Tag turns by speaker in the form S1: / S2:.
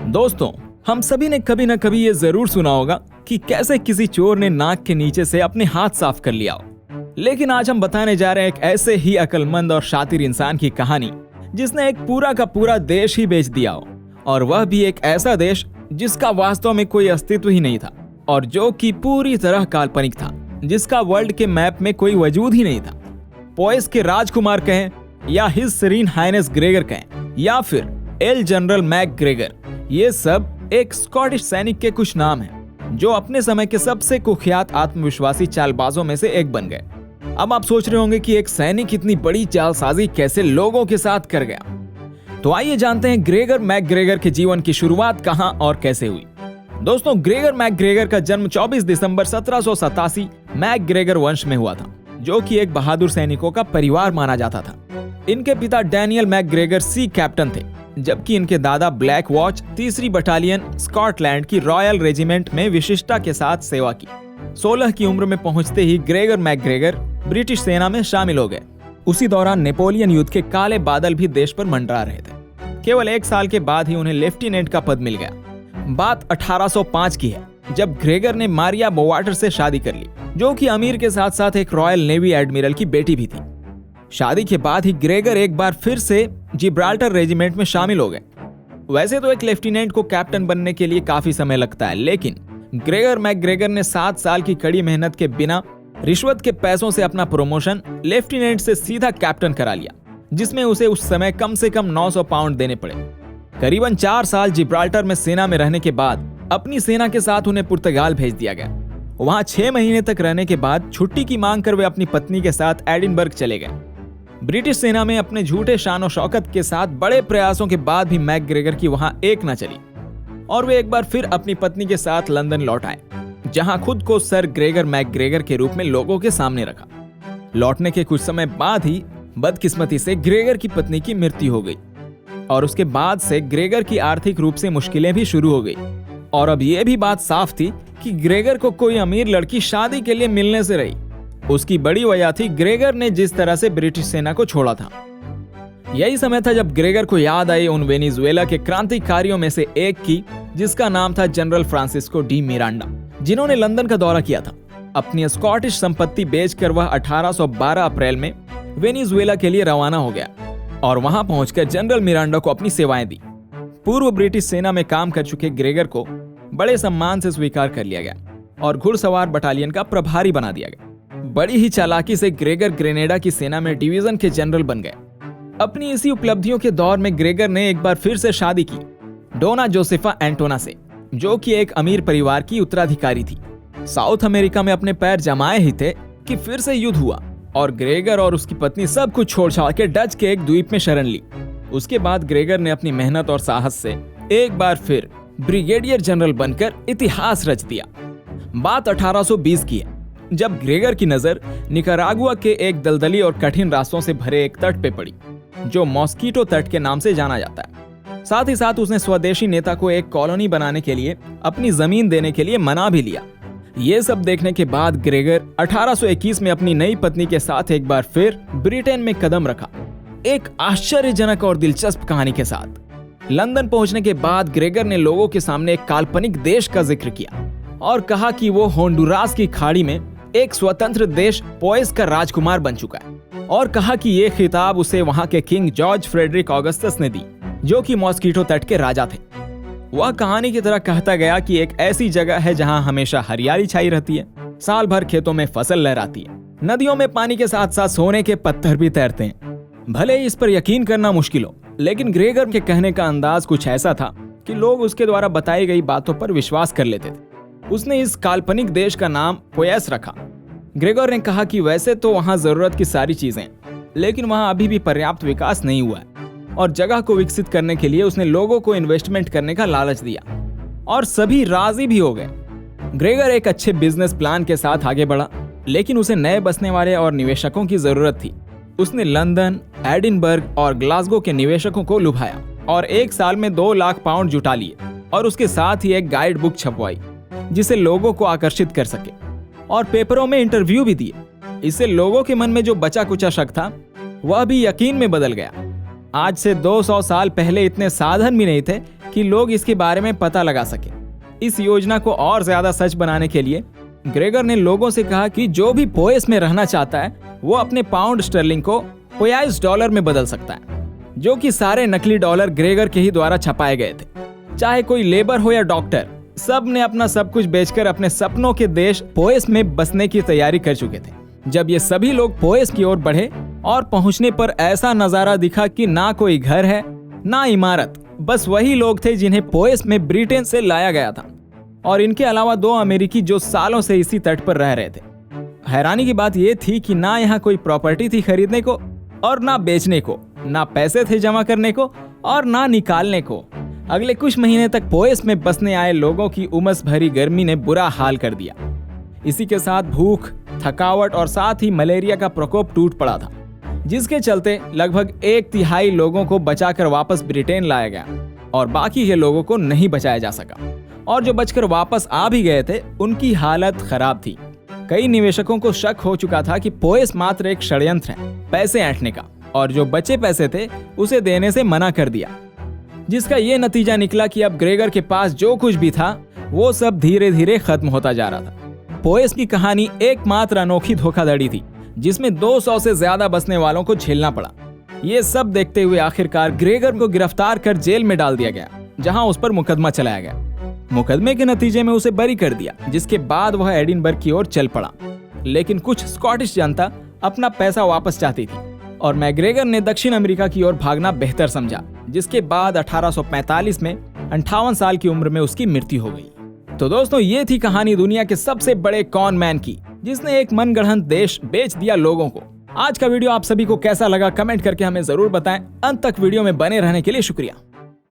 S1: दोस्तों, हम सभी ने कभी न कभी ये जरूर सुना होगा कि कैसे किसी चोर ने नाक के नीचे से अपने हाथ साफ कर लिया हो। लेकिन आज हम बताने जा रहे हैं एक ऐसे ही अक्लमंद और शातिर इंसान की कहानी जिसने एक पूरा का पूरा देश ही बेच दिया हो, और वह भी एक ऐसा देश जिसका वास्तव में कोई अस्तित्व ही नहीं था और जो कि पूरी तरह काल्पनिक था, जिसका वर्ल्ड के मैप में कोई वजूद ही नहीं था। पोएस के राजकुमार कहें या हिज सेरीन हाइनेस ग्रेगर कहें या फिर एल जनरल मैक ग्रेगर, ये सब एक स्कॉटिश सैनिक के कुछ नाम हैं जो अपने समय के सबसे कुख्यात आत्मविश्वासी चालबाजों में से एक बन गए। अब आप सोच रहे होंगे कि एक सैनिक इतनी बड़ी चालसाजी कैसे लोगों के साथ कर गया। तो आइए जानते हैं ग्रेगर मैकग्रेगर के जीवन की शुरुआत कहां और कैसे हुई। दोस्तों, ग्रेगर मैकग्रेगर का जन्म 24 दिसंबर 1787 मैकग्रेगर वंश में हुआ था, जो कि एक बहादुर सैनिकों का परिवार माना जाता था। इनके पिता डैनियल मैकग्रेगर सी कैप्टन थे, जबकि इनके दादा ब्लैक वॉच 3री बटालियन स्कॉटलैंड की रॉयल रेजिमेंट में विशिष्टता के साथ सेवा की। 16 की उम्र में पहुंचते ही ग्रेगर मैकग्रेगर ब्रिटिश सेना में शामिल हो गए। उसी दौरान नेपोलियन युद्ध के काले बादल भी देश पर मंडरा रहे थे। केवल 1 साल के बाद ही उन्हें लेफ्टिनेंट का पद मिल गया। बात 1805 की है, जब ग्रेगर ने मारिया बोवाटर से शादी कर ली, जो कि अमीर के साथ साथ एक रॉयल नेवी एडमिरल की बेटी भी थी। शादी के बाद ही ग्रेगर एक बार फिर से जिब्राल्टर रेजिमेंट में शामिल हो गए। वैसे तो एक लेफ्टिनेंट को कैप्टन बनने के लिए काफी समय लगता है, लेकिन ग्रेगर मैकग्रेगर ने 7 साल की कड़ी मेहनत के बिना रिश्वत के पैसों से अपना प्रमोशन लेफ्टिनेंट से सीधा कैप्टन करा लिया, जिसमें उसे उस समय कम से कम 900 पाउंड देने पड़े। करीबन 4 साल जिब्राल्टर में सेना में रहने के बाद अपनी सेना के साथ उन्हें पुर्तगाल भेज दिया गया। वहां 6 महीने तक रहने के बाद छुट्टी की मांग कर वे अपनी पत्नी के साथ एडिनबर्ग चले गए। ब्रिटिश सेना में अपने झूठे शान शौकत के साथ बड़े प्रयासों के बाद भी मैकग्रेगर की वहां एक न चली और वे एक बार फिर अपनी पत्नी के साथ लंदन लौट आए, जहां खुद को सर ग्रेगर मैकग्रेगर के रूप में लोगों के सामने रखा। लौटने के कुछ समय बाद ही बदकिस्मती से ग्रेगर की पत्नी की मृत्यु हो गई और उसके बाद से ग्रेगर की आर्थिक रूप से मुश्किलें भी शुरू हो गई। और अब यह भी बात साफ थी कि ग्रेगर को कोई अमीर लड़की शादी के लिए मिलने से रही। उसकी बड़ी वजह थी ग्रेगर ने जिस तरह से ब्रिटिश सेना को छोड़ा था। यही समय था जब ग्रेगर को याद आई उन वेनेजुएला के क्रांतिकारियों में से एक की, जिसका नाम था जनरल फ्रांसिस्को डी मिरांडा, जिन्होंने लंदन का दौरा किया था। अपनी स्कॉटिश संपत्ति बेचकर वह 1812 अप्रैल में वेनेजुएला के लिए रवाना हो गया और वहां पहुंचकर जनरल मिरांडा को अपनी सेवाएं दी। पूर्व ब्रिटिश सेना में काम कर चुके ग्रेगर को बड़े सम्मान से स्वीकार कर लिया गया और घुड़सवार बटालियन का प्रभारी बना दिया गया। बड़ी ही चालाकी से ग्रेगर ग्रेनेडा की सेना में डिवीजन के जनरल बन गए। अपनी इसी उपलब्धियों के दौर में ग्रेगर ने एक बार फिर से शादी की डोना जोसेफा एंटोना से, जो कि एक अमीर परिवार की उत्तराधिकारी थी। साउथ अमेरिका में अपने पैर जमाए ही थे कि फिर से युद्ध हुआ और ग्रेगर और उसकी पत्नी सब कुछ छोड़ छाड़ के डच के एक द्वीप में शरण ली। उसके बाद ग्रेगर ने अपनी मेहनत और साहस से एक बार फिर ब्रिगेडियर जनरल बनकर इतिहास रच दिया। बात 1820 की है, जब ग्रेगर की नजर निकारागुआ के एक दलदली और कठिन रास्तों से भरे एक तट पे पड़ी, जो मॉस्कीटो तट के नाम से जाना जाता है। साथ ही साथ उसने स्वदेशी नेता को एक कॉलोनी बनाने के लिए अपनी जमीन देने के लिए मना भी लिया। ये सब देखने के बाद ग्रेगर 1821 में अपनी नई पत्नी के साथ एक बार फिर ब्रिटेन में कदम रखा, एक आश्चर्यजनक और दिलचस्प कहानी के साथ। लंदन पहुंचने के बाद ग्रेगर ने लोगों के सामने एक काल्पनिक देश का जिक्र किया और कहा कि वो होंडुरास की खाड़ी में एक स्वतंत्र देश पोएस का राजकुमार बन चुका है, और कहा कि ये खिताब उसे वहां के किंग जॉर्ज फ्रेडरिक ऑगस्टस ने दी, जो कि मॉस्कीटो तट के राजा थे। वह कहानी की तरह कहता गया कि एक ऐसी जगह है जहां हमेशा हरियाली छाई रहती है, साल भर खेतों में फसल लहराती है, नदियों में पानी के साथ साथ सोने के पत्थर भी तैरते हैं। भले ही इस पर यकीन करना मुश्किल हो, लेकिन ग्रेगर के कहने का अंदाज कुछ ऐसा था कि लोग उसके द्वारा बताई गई बातों पर विश्वास कर लेते थे। उसने इस काल्पनिक देश का नाम पोएस रखा। ग्रेगर ने कहा कि वैसे तो वहां जरूरत की सारी चीजें, लेकिन वहां अभी भी पर्याप्त विकास नहीं हुआ है और जगह को विकसित करने के लिए उसने लोगों को इन्वेस्टमेंट करने का लालच दिया और सभी राजी भी हो गए। ग्रेगर एक अच्छे बिजनेस प्लान के साथ आगे बढ़ा, लेकिन उसे नए बसने वाले और निवेशकों की जरूरत थी। उसने लंदन, एडिनबर्ग और ग्लासगो के निवेशकों को लुभाया और 1 साल में 2 लाख पाउंड जुटा लिए और उसके साथ ही एक गाइड बुक छपवाई जिसे लोगों को आकर्षित कर सके, और पेपरों में इंटरव्यू भी दिए। इससे लोगों के मन में जो बचा कुचा शक था वह भी यकीन में बदल गया। आज से 200 साल पहले इतने साधन भी नहीं थे कि लोग इसके बारे में पता लगा सके। इस योजना को और ज्यादा सच बनाने के लिए ग्रेगर ने लोगों से कहा कि जो भी पोएस में रहना चाहता है वो अपने पाउंड स्टर्लिंग को $50 में बदल सकता है, जो कि सारे नकली डॉलर ग्रेगर के ही द्वारा छपाए गए थे। चाहे कोई लेबर हो या डॉक्टर, सब ने अपना सब कुछ बेचकर अपने सपनों के देश पोएस में बसने की तैयारी कर चुके थे। जब ये सभी लोग पोएस की ओर बढ़े और पहुंचने पर ऐसा नजारा दिखा कि ना कोई घर है ना इमारत, बस वही लोग थे जिन्हें पोएस में ब्रिटेन से लाया गया था, और इनके अलावा 2 अमेरिकी जो सालों से इसी तट पर रह रहे थे। हैरानी की बात यह थी कि ना यहाँ कोई प्रॉपर्टी थी खरीदने को और ना बेचने को, ना पैसे थे जमा करने को और ना निकालने को। अगले कुछ महीने तक पोएस में बसने आए लोगों की उमस भरी गर्मी ने बुरा हाल कर दिया। इसी के साथ भूख, थकावट और साथ ही मलेरिया का प्रकोप टूट पड़ा था, जिसके चलते लगभग 1/3 लोगों को बचाकर वापस ब्रिटेन लाया गया और बाकी के लोगों को नहीं बचाया जा सका। और जो बचकर वापस आ भी गए थे उनकी हालत खराब थी। कई निवेशकों को शक हो चुका था कि पोएस मात्र एक षड्यंत्र है पैसे ऐंठने का, और जो बचे पैसे थे उसे देने से मना कर दिया, जिसका ये नतीजा निकला कि अब ग्रेगर के पास जो कुछ भी था वो सब धीरे धीरे खत्म होता जा रहा था। पोएस की कहानी एकमात्र अनोखी धोखाधड़ी थी जिसमें 200 से ज्यादा बसने वालों को झेलना पड़ा। ये सब देखते हुए आखिरकार ग्रेगर को गिरफ्तार कर जेल में डाल दिया गया, जहां उस पर मुकदमा चलाया गया। मुकदमे के नतीजे में उसे बरी कर दिया, जिसके बाद वह एडिनबर्ग की ओर चल पड़ा। लेकिन कुछ स्कॉटिश जनता अपना पैसा वापस चाहती थी और मैग्रेगर ने दक्षिण अमेरिका की ओर भागना बेहतर समझा, जिसके बाद 1845 में 58 साल की उम्र में उसकी मृत्यु हो गई। तो दोस्तों, ये थी कहानी दुनिया के सबसे बड़े कॉन मैन की, जिसने एक मनगढ़ंत देश बेच दिया लोगों को। आज का वीडियो आप सभी को कैसा लगा कमेंट करके हमें जरूर बताएं। अंत तक वीडियो में बने रहने के लिए शुक्रिया।